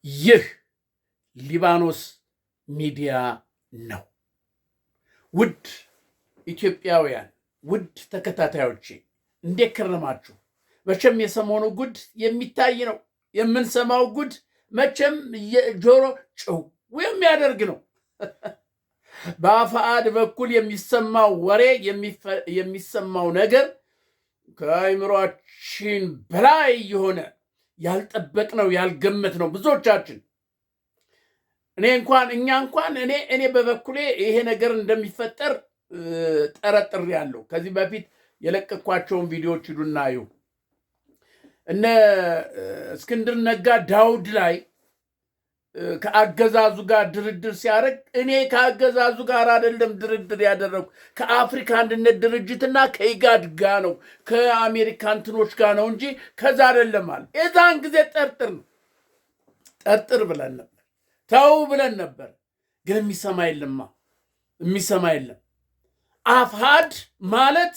ይህ ሊባኖስ ሚዲያ ነው። ውድ ኢትዮጵያውያን፣ ውድ ተከታታዮቼ እንዴት ከረማችሁ? መቼም የሰሞኑ ጉድ የሚታይ ነው። የምንሰማው ጉድ መቼም ጆሮ ጭው የሚያደርግ ነው። በአፋአድ በኩል የሚሰማው ወሬ የሚሰማው ነገር ከአይምሯችን በላይ የሆነ ያልጠበቅነው ያልገመትነው ብዙዎቻችን እኔ በበኩሌ ይሄ ነገር እንደሚፈጠር ጠረጥሬያለሁ። ከዚህ በፊት የለቀኳቸውን ቪዲዮዎች ሂዱና እዩ። እነ እስክንድር ነጋ ዳውድ ላይ ከአገዛዙ ጋር ድርድር ሲያደርግ እኔ ከአገዛዙ ጋር አይደለም ድርድር ያደረጉ ከአፍሪካ አንድነት ድርጅትና ከኢጋድ ጋር ነው ከአሜሪካ እንትኖች ጋር ነው እንጂ ከዛ አይደለም አለ። የዛን ጊዜ ጠርጥር ብለን ነበር፣ ተው ብለን ነበር። ግን የሚሰማ የለም። አፋሕድ ማለት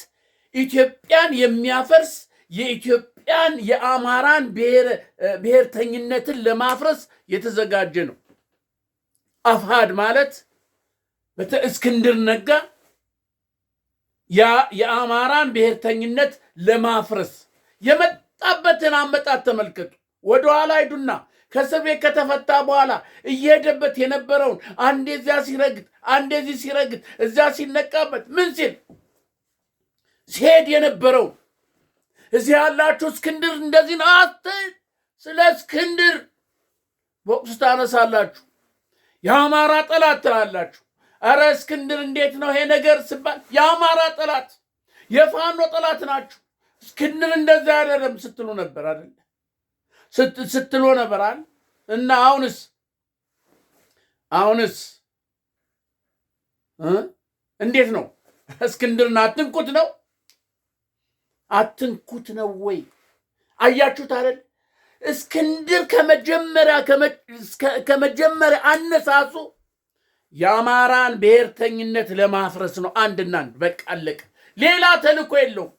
ኢትዮጵያን የሚያፈርስ የኢትዮጵያን የአማራን ብሔርተኝነትን ለማፍረስ የተዘጋጀ ነው። አፋሕድ ማለት እስክንድር ነጋ የአማራን ብሔርተኝነት ለማፍረስ የመጣበትን አመጣት ተመልከቱ። ወደኋላ ሂዱና ከእስር ቤት ከተፈታ በኋላ እየሄደበት የነበረውን አንዴ እዚያ ሲረግጥ፣ አንዴ እዚህ ሲረግጥ፣ እዚያ ሲነቃበት ምን ሲሄድ የነበረውን እዚህ ያላችሁ እስክንድር እንደዚህ ነው ስለ እስክንድር በወቅቱ ታነሳላችሁ። የአማራ ጠላት ትላላችሁ። አረ እስክንድር እንዴት ነው ይሄ ነገር ሲባል የአማራ ጠላት የፋኖ ጠላት ናችሁ። እስክንድር እንደዛ አይደለም ስትሉ ነበር አይደል? ስትሉ ነበር አይደል? እና አሁንስ እንዴት ነው? እስክንድርን አትንኩት ነው ወይ? አያችሁት አይደል? እስክንድር ከመጀመሪያ አነሳሱ የአማራን ብሔርተኝነት ለማፍረስ ነው። አንድና አንድ በቃ አለቀ። ሌላ ተልእኮ የለውም፣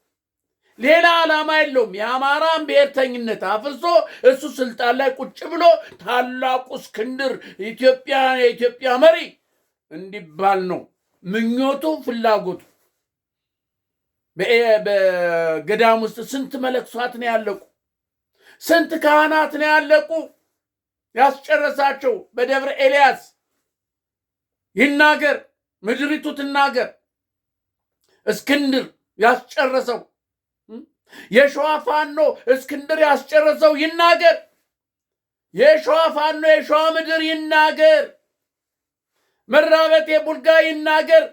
ሌላ ዓላማ የለውም። የአማራን ብሔርተኝነት አፍርሶ እሱ ስልጣን ላይ ቁጭ ብሎ ታላቁ እስክንድር የኢትዮጵያ መሪ እንዲባል ነው ምኞቱ፣ ፍላጎቱ። በገዳም ውስጥ ስንት መለክሷት ነው ያለቁ? ስንት ካህናት ነው ያለቁ? ያስጨረሳቸው በደብረ ኤልያስ ይናገር፣ ምድሪቱ ትናገር። እስክንድር ያስጨረሰው የሸዋ ፋኖ እስክንድር ያስጨረሰው ይናገር። የሸዋ ፋኖ የሸዋ ምድር ይናገር። መራበቴ ቡልጋ ይናገር።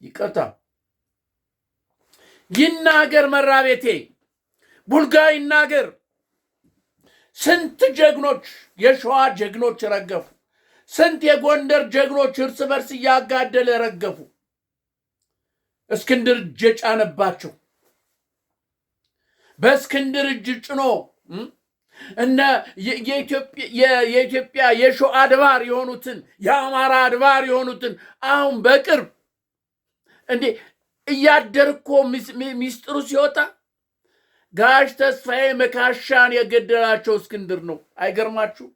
ይቅርታ ይናገር። መራቤቴ ቡልጋ ይናገር። ስንት ጀግኖች የሸዋ ጀግኖች ረገፉ። ስንት የጎንደር ጀግኖች እርስ በርስ እያጋደለ ረገፉ። እስክንድር እጅ ጫነባቸው። በእስክንድር እጅ ጭኖ እነ የኢትዮጵያ የሸዋ አድባር የሆኑትን የአማራ አድባር የሆኑትን አሁን በቅርብ እንዴ እያደር እኮ ሚስጥሩ ሲወጣ ጋሽ ተስፋዬ መካሻን የገደላቸው እስክንድር ነው። አይገርማችሁ?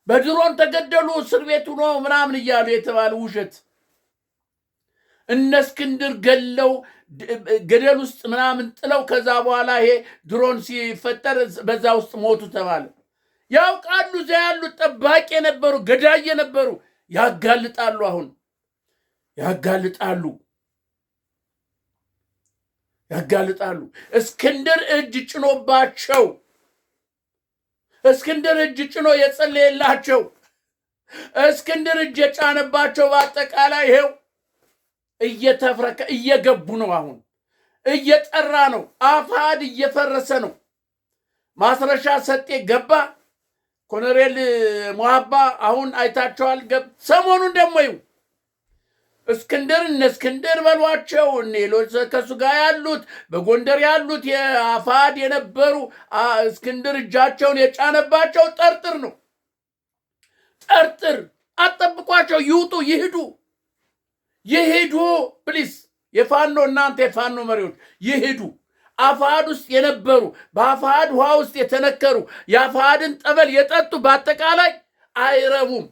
በድሮን ተገደሉ እስር ቤት ሆኖ ምናምን እያሉ የተባለ ውሸት። እነ እስክንድር ገለው ገደል ውስጥ ምናምን ጥለው ከዛ በኋላ ይሄ ድሮን ሲፈጠር በዛ ውስጥ ሞቱ ተባለ። ያውቃሉ። እዚያ ያሉት ጠባቂ የነበሩ ገዳይ የነበሩ ያጋልጣሉ። አሁን ያጋልጣሉ። እስክንድር እጅ ጭኖባቸው፣ እስክንድር እጅ ጭኖ የጸለየላቸው፣ እስክንድር እጅ የጫነባቸው በአጠቃላይ ይሄው እየገቡ ነው። አሁን እየጠራ ነው። አፋሕድ እየፈረሰ ነው። ማስረሻ ሰጤ ገባ። ኮሎኔል ሞሀባ አሁን አይታቸዋል። ሰሞኑን ደግሞ እነ እስክንድር በሏቸው ሌሎች ከሱ ጋር ያሉት በጎንደር ያሉት የአፋሕድ የነበሩ እስክንድር እጃቸውን የጫነባቸው ጠርጥር ነው። ጠርጥር አጠብቋቸው፣ ይውጡ፣ ይሂዱ። ይሄዱ ፕሊስ። የፋኖ እናንተ የፋኖ መሪዎች ይሄዱ። አፋድ ውስጥ የነበሩ በአፋድ ውሃ ውስጥ የተነከሩ የአፋድን ጠበል የጠጡ በአጠቃላይ አይረቡም።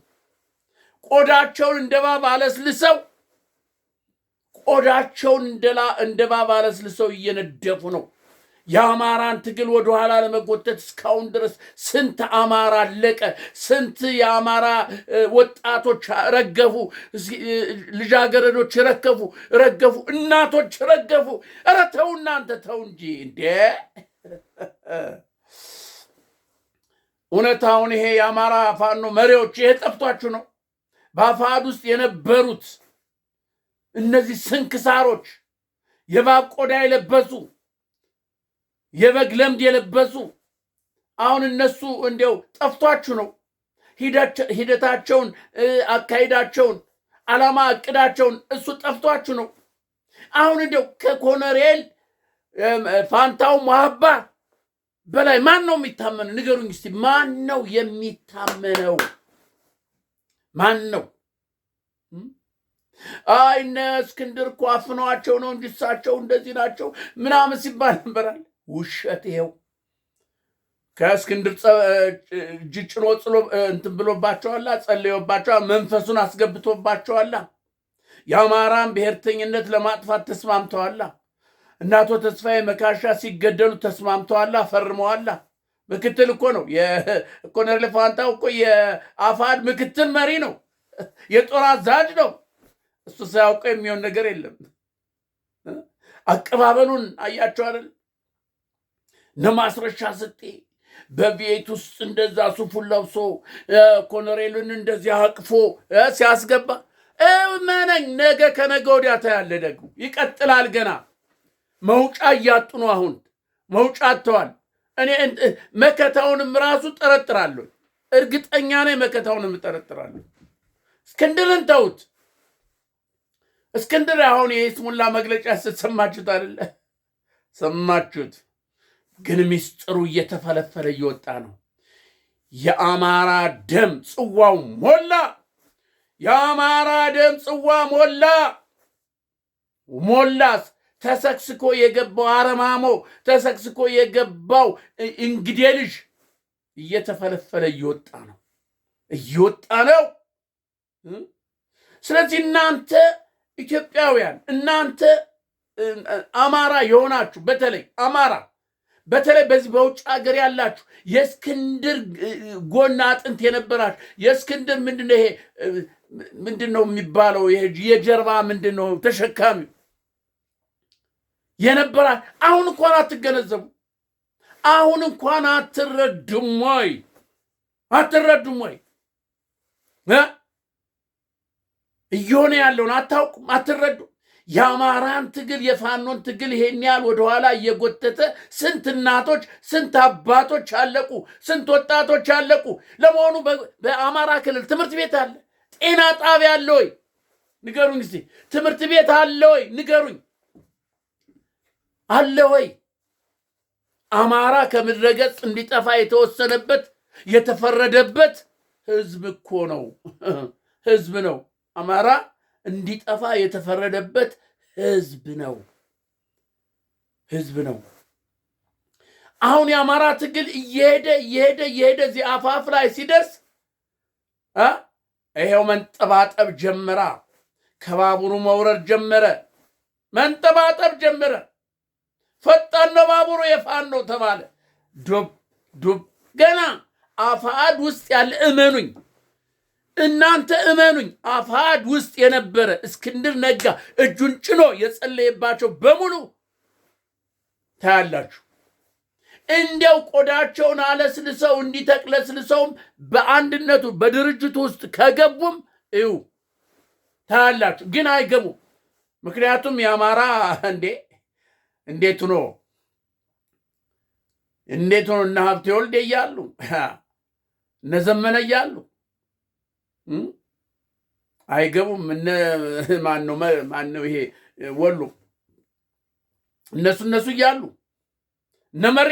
ቆዳቸውን እንደ እባብ አለስልሰው እየነደፉ ነው። የአማራን ትግል ወደኋላ ለመጎተት እስካሁን ድረስ ስንት አማራ አለቀ። ስንት የአማራ ወጣቶች ረገፉ፣ ልጃገረዶች ረገፉ፣ እናቶች ረገፉ። ኧረ ተው እናንተ ተው እንጂ እንዴ! እውነታውን ይሄ የአማራ ፋኖ መሪዎች ይሄ ጠፍቷችሁ ነው? በአፋድ ውስጥ የነበሩት እነዚህ ስንክሳሮች የእባብ ቆዳ የለበሱ የበግ ለምድ የለበሱ አሁን እነሱ እንዲያው ጠፍቷችሁ ነው? ሂደታቸውን፣ አካሄዳቸውን፣ ዓላማ እቅዳቸውን እሱ ጠፍቷችሁ ነው? አሁን እንዲያው ከኮሎኔል ፋንታው ማህባ በላይ ማን ነው የሚታመነው? ንገሩኝ እስቲ። ማን ነው የሚታመነው? ማን ነው? አይ እነ እስክንድር እኮ አፍነዋቸው ነው እንጂ እሳቸው እንደዚህ ናቸው ምናምን ሲባል ነበራል። ውሸት ይሄው። ከእስክንድር እጅ ጭኖ እንትን ብሎባቸዋላ፣ ጸልዮባቸዋል፣ መንፈሱን አስገብቶባቸዋላ። የአማራን ብሔርተኝነት ለማጥፋት ተስማምተዋላ። እናቶ ተስፋዬ መካሻ ሲገደሉ ተስማምተዋላ፣ ፈርመዋላ። ምክትል እኮ ነው የኮሎኔል ፋንታው እኮ የአፋድ ምክትል መሪ ነው፣ የጦር አዛዥ ነው። እሱ ሳያውቀው የሚሆን ነገር የለም። አቀባበሉን አያቸው አይደል? ነማስረሻ ስጤ በቤት ውስጥ እንደዛ ሱፉን ለብሶ ኮሎኔሉን እንደዚህ አቅፎ ሲያስገባ እመነኝ፣ ነገ ከነገ ወዲያ ታያለ። ደግሞ ይቀጥላል። ገና መውጫ እያጡ ነው። አሁን መውጫ አጥተዋል። እኔ መከታውንም ራሱ ጠረጥራለሁ። እርግጠኛ ነኝ መከታውንም ጠረጥራለሁ። እስክንድርን ተውት። እስክንድር አሁን የይስሙላ መግለጫ ስትሰማችሁት አይደለ? ሰማችሁት? ግን ሚስጥሩ እየተፈለፈለ እየወጣ ነው። የአማራ ደም ጽዋው ሞላ። የአማራ ደም ጽዋ ሞላስ። ተሰክስኮ የገባው አረማሞ፣ ተሰክስኮ የገባው እንግዴ ልጅ እየተፈለፈለ እየወጣ ነው። ስለዚህ እናንተ ኢትዮጵያውያን፣ እናንተ አማራ የሆናችሁ በተለይ በዚህ በውጭ ሀገር ያላችሁ የእስክንድር ጎና አጥንት የነበራችሁ የእስክንድር ምንድነው ይሄ ምንድነው የሚባለው የጀርባ ምንድነው ተሸካሚ የነበራ አሁን እንኳን አትገነዘቡ። አሁን እንኳን አትረዱም ወይ? እየሆነ ያለውን አታውቁም? አትረዱም? የአማራን ትግል የፋኖን ትግል ይሄን ያህል ወደኋላ እየጎተተ ስንት እናቶች ስንት አባቶች አለቁ፣ ስንት ወጣቶች አለቁ። ለመሆኑ በአማራ ክልል ትምህርት ቤት አለ? ጤና ጣቢያ አለ ወይ? ንገሩኝ እስቲ። ትምህርት ቤት አለ ወይ? ንገሩኝ። አለ ወይ? አማራ ከምድረ ገጽ እንዲጠፋ የተወሰነበት የተፈረደበት ህዝብ እኮ ነው። ህዝብ ነው። አማራ እንዲጠፋ የተፈረደበት ህዝብ ነው። አሁን የአማራ ትግል እየሄደ እዚህ አፋፍ ላይ ሲደርስ ይሄው መንጠባጠብ ጀመራ። ከባቡሩ መውረድ ጀመረ። መንጠባጠብ ጀመረ። ፈጣን ነው ባቡሩ የፋኖ ተባለ። ዱብ ገና አፋድ ውስጥ ያለ እመኑኝ፣ እናንተ እመኑኝ፣ አፋድ ውስጥ የነበረ እስክንድር ነጋ እጁን ጭኖ የጸለየባቸው በሙሉ ታያላችሁ። እንዲያው ቆዳቸውን አለስልሰው እንዲተቅለስልሰውም በአንድነቱ በድርጅቱ ውስጥ ከገቡም እዩ ታያላችሁ። ግን አይገቡም። ምክንያቱም የአማራ እንዴት ሆኖ እነ ሀብቴ ወልዴ እያሉ እነ ዘመነ እያሉ አይገቡም። ማነው ይሄ ወሎ እነሱ እያሉ እነ መሬ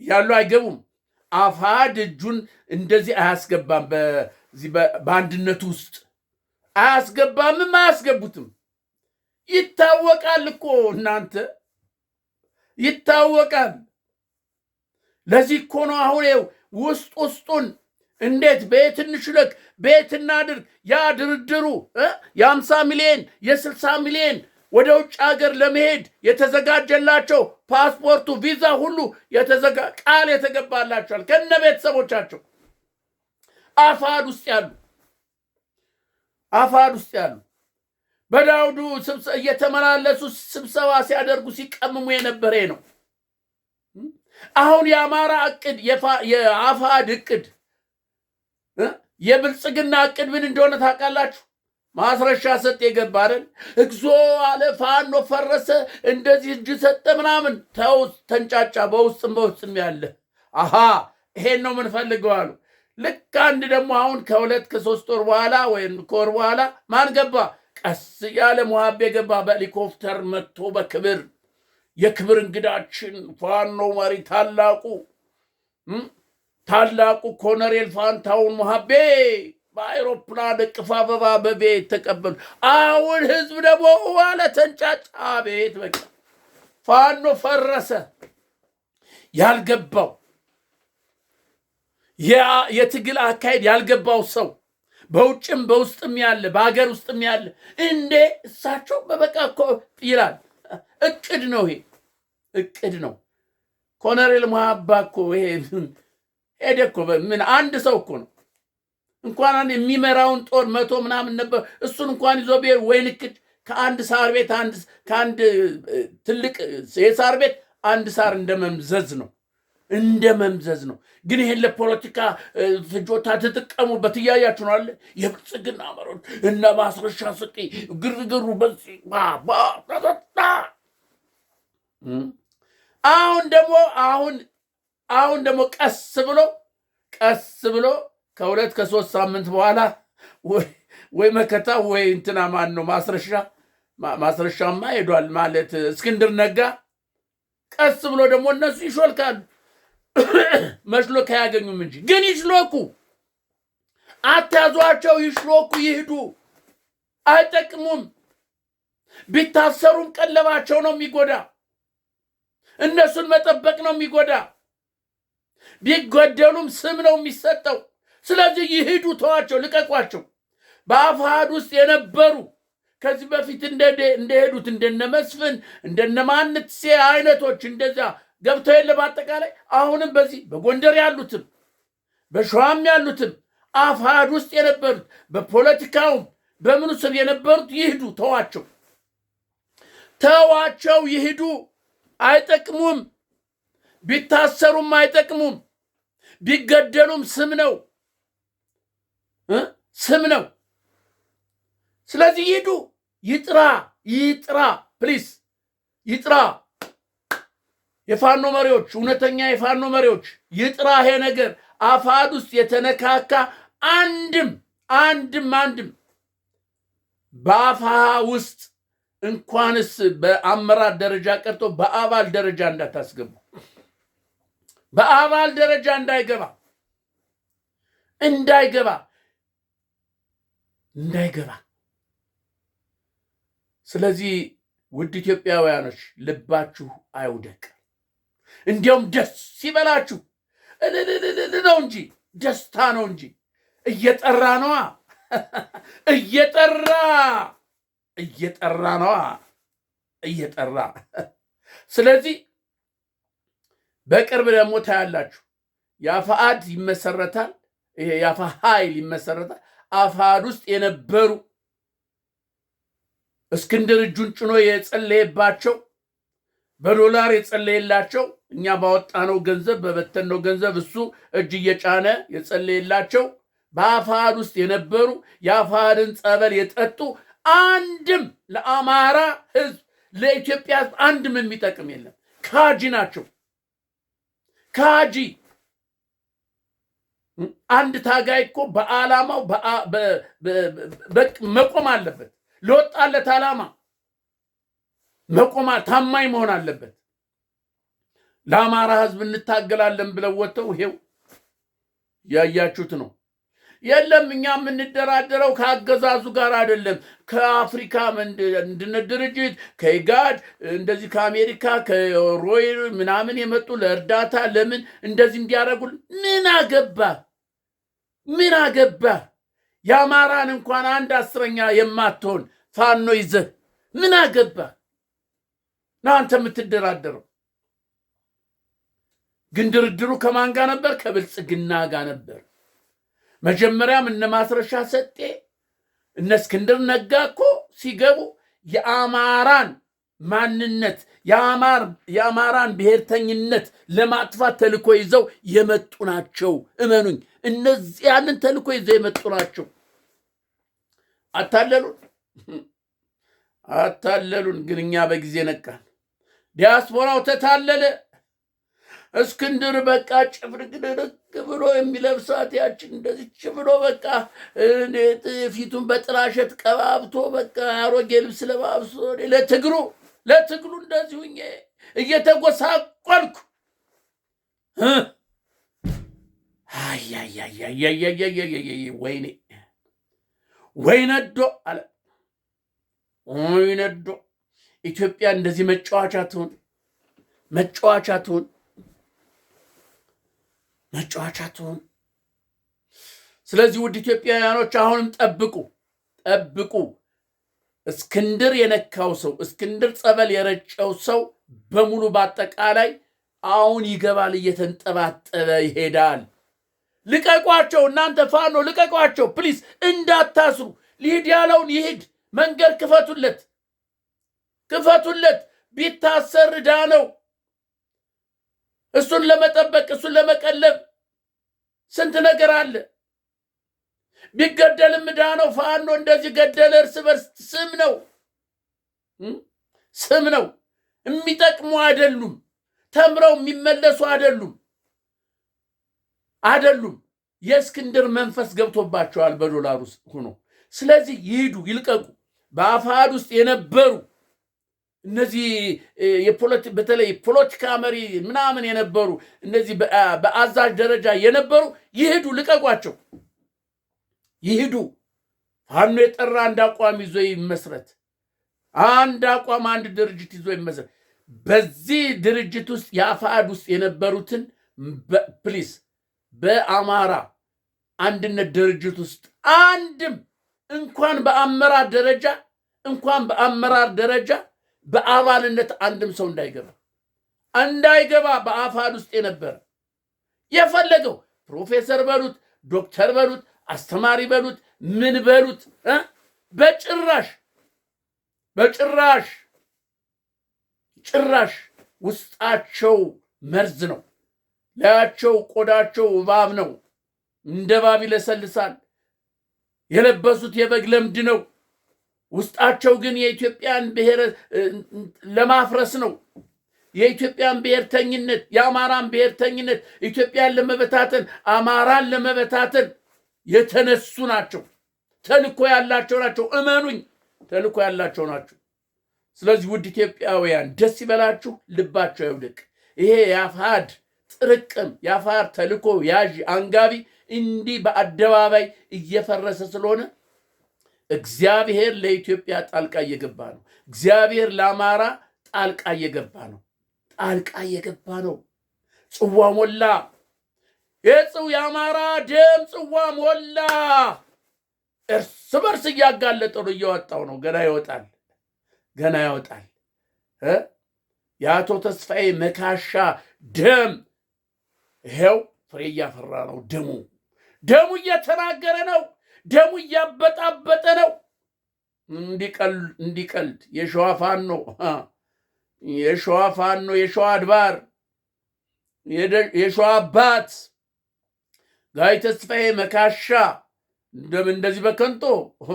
እያሉ አይገቡም። አፋድ እጁን እንደዚህ አያስገባም። በአንድነቱ ውስጥ አያስገባምም አያስገቡትም። ይታወቃል እኮ እናንተ ይታወቃል። ለዚህ እኮ ነው አሁን ውስጥ ውስጡን እንዴት ቤት እንሽለክ ቤት እናድርግ ያ ድርድሩ የ50 ሚሊዮን የ60 ሚሊዮን ወደ ውጭ ሀገር ለመሄድ የተዘጋጀላቸው ፓስፖርቱ ቪዛ ሁሉ ቃል የተገባላቸዋል ከነ ቤተሰቦቻቸው አፋድ ውስጥ ያሉ በዳውዱ እየተመላለሱ ስብሰባ ሲያደርጉ ሲቀምሙ የነበረ ነው። አሁን የአማራ እቅድ የአፋድ እቅድ የብልጽግና እቅድ ምን እንደሆነ ታውቃላችሁ? ማስረሻ ሰጥ የገባ አይደል? እግዚኦ አለ ፋኖ ፈረሰ እንደዚህ እጅ ሰጠ ምናምን ተው ተንጫጫ። በውስጥም ያለ ይሄን ነው የምንፈልገው አሉ። ልክ አንድ ደግሞ አሁን ከ2-3 ወር በኋላ ወይም ከወር በኋላ ማን ገባ? ቀስ ያለ ሙሃቤ ገባ በሄሊኮፕተር መጥቶ በክብር የክብር እንግዳችን ፋኖ መሪ ታላቁ ኮሎኔል ፋንታሁን ሙሃቤ በአይሮፕላን እቅፍ አበባ በቤት ተቀበሉ። አሁን ህዝብ ደግሞ ዋለ ተንጫጫ። ቤት በቃ ፋኖ ፈረሰ። ያልገባው የትግል አካሄድ ያልገባው ሰው በውጭም በውስጥም ያለ በሀገር ውስጥም ያለ እንዴ እሳቸው በበቃ እኮ ይላል። እቅድ ነው ይሄ እቅድ ነው። ኮሎኔል ሙሃባ እኮ ይሄ ሄደ እኮ ምን አንድ ሰው እኮ ነው። እንኳን የሚመራውን ጦር 100 ምናምን ነበር። እሱን እንኳን ይዞ ቢሄድ ወይ ንክድ ከአንድ ሳር ቤት ከአንድ ትልቅ የሳር ቤት አንድ ሳር እንደመምዘዝ ነው። ግን ይሄን ለፖለቲካ ፍጆታ ተጠቀሙበት። እያያችሁ ነው አለ የብልጽግና መሮች እና ማስረሻ ሰጤ ግርግሩ በዚህ አሁን ደግሞ ቀስ ብሎ ከ2-3 ሳምንት በኋላ ወይ መከታ ወይ እንትና ማን ነው ማስረሻማ ሄዷል ማለት እስክንድር ነጋ ቀስ ብሎ ደግሞ እነሱ ይሾልካሉ። መሽሎክ አያገኙም እንጂ ግን ይሽሎኩ። አታዟቸው፣ ይሽሎኩ፣ ይሄዱ። አይጠቅሙም። ቢታሰሩም ቀለባቸው ነው የሚጎዳ። እነሱን መጠበቅ ነው የሚጎዳ። ቢገደሉም ስም ነው የሚሰጠው። ስለዚህ ይሄዱ፣ ተዋቸው፣ ልቀቋቸው። በአፋሕድ ውስጥ የነበሩ ከዚህ በፊት እንደሄዱት እንደነ መስፍን እንደነ ማንትሴ አይነቶች እንደዛ ገብተው የለ በአጠቃላይ አሁንም በዚህ በጎንደር ያሉትም በሸዋም ያሉትም አፋሕድ ውስጥ የነበሩት በፖለቲካውም በምኑ ስር የነበሩት ይሄዱ፣ ተዋቸው፣ ይሄዱ። አይጠቅሙም። ቢታሰሩም አይጠቅሙም። ቢገደሉም ስም ነው። ስለዚህ ይሄዱ። ይጥራ ፕሊስ ይጥራ። የፋኖ መሪዎች፣ እውነተኛ የፋኖ መሪዎች ይጥራ። ይሄ ነገር አፋሕድ ውስጥ የተነካካ አንድም በአፋሕድ ውስጥ እንኳንስ በአመራር ደረጃ ቀርቶ በአባል ደረጃ እንዳታስገቡ። በአባል ደረጃ እንዳይገባ። ስለዚህ ውድ ኢትዮጵያውያኖች ልባችሁ አይውደቅ። እንዲያውም ደስ ሲበላችሁ ነው እንጂ ደስታ ነው እንጂ እየጠራ ነዋ። እየጠራ ስለዚህ በቅርብ ደግሞ ታያላችሁ። የአፋሕድ ይመሰረታል። ይሄ የአፋሕድ ኃይል ይመሰረታል። አፋሕድ ውስጥ የነበሩ እስክንድር እጁን ጭኖ የጸለየባቸው በዶላር የጸለየላቸው እኛ ባወጣነው ገንዘብ በበተነው ገንዘብ እሱ እጅ እየጫነ የጸለየላቸው በአፋሕድ ውስጥ የነበሩ የአፋሕድን ጸበል የጠጡ አንድም ለአማራ ሕዝብ ለኢትዮጵያ ሕዝብ አንድም የሚጠቅም የለም። ካጂ ናቸው። ካጂ አንድ ታጋይ እኮ በዓላማው መቆም አለበት። ለወጣለት ዓላማ ታማኝ መሆን አለበት። ለአማራ ሕዝብ እንታገላለን ብለው ወጥተው ይሄው ያያችሁት ነው። የለም እኛ የምንደራደረው ከአገዛዙ ጋር አይደለም። ከአፍሪካ አንድነት ድርጅት፣ ከኢጋድ፣ እንደዚህ ከአሜሪካ ከሮይ ምናምን የመጡ ለእርዳታ ለምን እንደዚህ እንዲያደርጉ ምን አገባ? የአማራን እንኳን 1/10 የማትሆን ፋኖ ይዘህ ምን አገባ? ናንተ የምትደራደረው ግን ድርድሩ ከማን ጋር ነበር? ከብልጽግና ጋር ነበር። መጀመሪያም እነ ማስረሻ ሰጤ እነ እስክንድር ነጋ እኮ ሲገቡ የአማራን ማንነት የአማራን ብሔርተኝነት ለማጥፋት ተልኮ ይዘው የመጡ ናቸው። እመኑኝ፣ እነዚህ ያንን ተልኮ ይዘው የመጡ ናቸው። አታለሉን። ግን እኛ በጊዜ ነቃን። ዲያስፖራው ተታለለ። እስክንድር በቃ ጭፍርግድርግ ብሎ የሚለብሳት ያችን እንደዚች ብሎ በቃ ፊቱን በጥላሸት ቀባብቶ በቃ አሮጌ ልብስ ለባብሶ ለትግሉ እንደዚሁ እየተጎሳቆልኩ ወይነዶ አለ። ወይነዶ ኢትዮጵያ እንደዚህ መጫወቻ ትሁን። ስለዚህ ውድ ኢትዮጵያውያኖች አሁንም ጠብቁ። እስክንድር የነካው ሰው፣ እስክንድር ጸበል የረጨው ሰው በሙሉ በአጠቃላይ አሁን ይገባል፣ እየተንጠባጠበ ይሄዳል። ልቀቋቸው፣ እናንተ ፋኖ ልቀቋቸው ፕሊዝ፣ እንዳታስሩ። ሊሂድ ያለውን ይሂድ፣ መንገድ ክፈቱለት። ቢታሰር ዕዳ ነው። እሱን ለመጠበቅ እሱን ለመቀለብ ስንት ነገር አለ። ቢገደልም ዕዳ ነው። ፋኖ እንደዚህ ገደለ እርስ በርስ ስም ነው። የሚጠቅሙ አይደሉም። ተምረው የሚመለሱ አይደሉም። የእስክንድር መንፈስ ገብቶባቸዋል በዶላር ውስጥ ሆኖ። ስለዚህ ይሂዱ፣ ይልቀቁ። በአፋሕድ ውስጥ የነበሩ እነዚህ በተለይ ፖለቲካ መሪ ምናምን የነበሩ እነዚህ በአዛዥ ደረጃ የነበሩ ይሂዱ፣ ልቀቋቸው፣ ይሂዱ። ፋኖ የጠራ አንድ አቋም ይዞ ይመስረት። አንድ ድርጅት ይዞ ይመስረት። በዚህ ድርጅት ውስጥ የአፋሕድ ውስጥ የነበሩትን ፕሊስ በአማራ አንድነት ድርጅት ውስጥ አንድም እንኳን በአመራር ደረጃ በአባልነት አንድም ሰው እንዳይገባ በአፋሕድ ውስጥ የነበረ የፈለገው ፕሮፌሰር በሉት፣ ዶክተር በሉት፣ አስተማሪ በሉት፣ ምን በሉት በጭራሽ ውስጣቸው መርዝ ነው። ላያቸው ቆዳቸው እባብ ነው። እንደ እባብ ይለሰልሳል። የለበሱት የበግ ለምድ ነው። ውስጣቸው ግን የኢትዮጵያን ብሔር ለማፍረስ ነው። የኢትዮጵያን ብሔርተኝነት፣ የአማራን ብሔርተኝነት፣ ኢትዮጵያን ለመበታተን፣ አማራን ለመበታተን የተነሱ ናቸው። ተልኮ ያላቸው ናቸው። እመኑኝ፣ ተልኮ ያላቸው ናቸው። ስለዚህ ውድ ኢትዮጵያውያን ደስ ይበላችሁ፣ ልባቸው ይውደቅ። ይሄ የአፋሕድ ጥርቅም፣ የአፋሕድ ተልኮ ያዥ አንጋቢ እንዲህ በአደባባይ እየፈረሰ ስለሆነ እግዚአብሔር ለኢትዮጵያ ጣልቃ እየገባ ነው። እግዚአብሔር ለአማራ ጣልቃ እየገባ ነው። ጽዋ ሞላ። የአማራ ደም ጽዋ ሞላ። እርስ በርስ እያጋለጠ ነው። እየወጣው ነው። ገና ይወጣል። የአቶ ተስፋዬ መካሻ ደም ይሄው ፍሬ እያፈራ ነው። ደሙ እየተናገረ ነው። ደሙ እያበጣበጠ ነው። እንዲቀልድ የሸዋ ፋኖ፣ የሸዋ አድባር፣ የሸዋ አባት ጋይ ተስፋዬ መካሻ እንደዚህ በከንቶ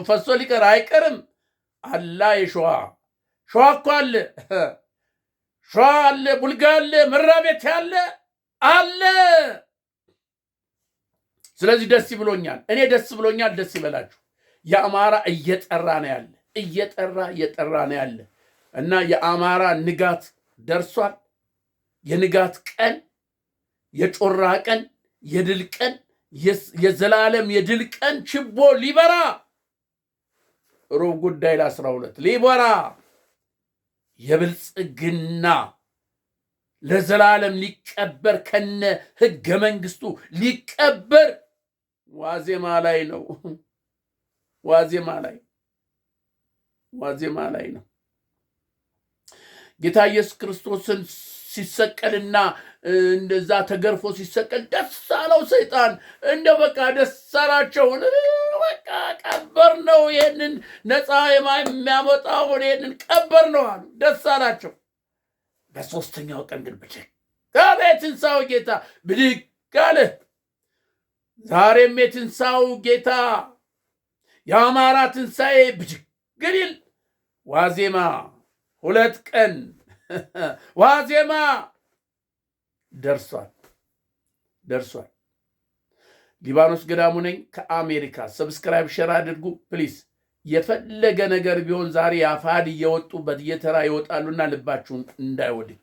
ፈሶ ሊቀር አይቀርም። አላ የሸዋ እኮ አለ፣ ሸዋ አለ፣ ቡልጋ አለ፣ መራቤት አለ። ስለዚህ ደስ ብሎኛል። እኔ ደስ ብሎኛል። ደስ ይበላችሁ። የአማራ እየጠራ ነው ያለ እና የአማራ ንጋት ደርሷል። የንጋት ቀን፣ የጮራ ቀን፣ የድል ቀን፣ የዘላለም የድል ቀን ችቦ ሊበራ ሮብ ጉዳይ ለ12 ሊበራ የብልጽግና ለዘላለም ሊቀበር ከነ ሕገ መንግስቱ ሊቀበር ዋዜማ ላይ ነው። ዋዜማ ላይ ነው። ጌታ ኢየሱስ ክርስቶስን ሲሰቀልና እንደዛ ተገርፎ ሲሰቀል ደስ አለው ሰይጣን። እንደው በቃ ደስ አላቸው። በቃ ቀበር ነው፣ ይሄንን ነፃ የሚያመጣውን ይሄንን ቀበር ነው አሉ። ደስ አላቸው። በሶስተኛው ቀን ግን ብድግ አለ የትንሣኤው ጌታ፣ ብድግ አለ። ዛሬም የትንሣኤው ጌታ የአማራ ትንሣኤ ብድግ ይል። ዋዜማ 2 ቀን ዋዜማ ደርሷል። ሊባኖስ ገዳሙ ነኝ ከአሜሪካ። ሰብስክራይብ ሼር አድርጉ ፕሊዝ። የፈለገ ነገር ቢሆን ዛሬ አፋድ እየወጡበት እየተራ ይወጣሉና ልባችሁን እንዳይወድቅ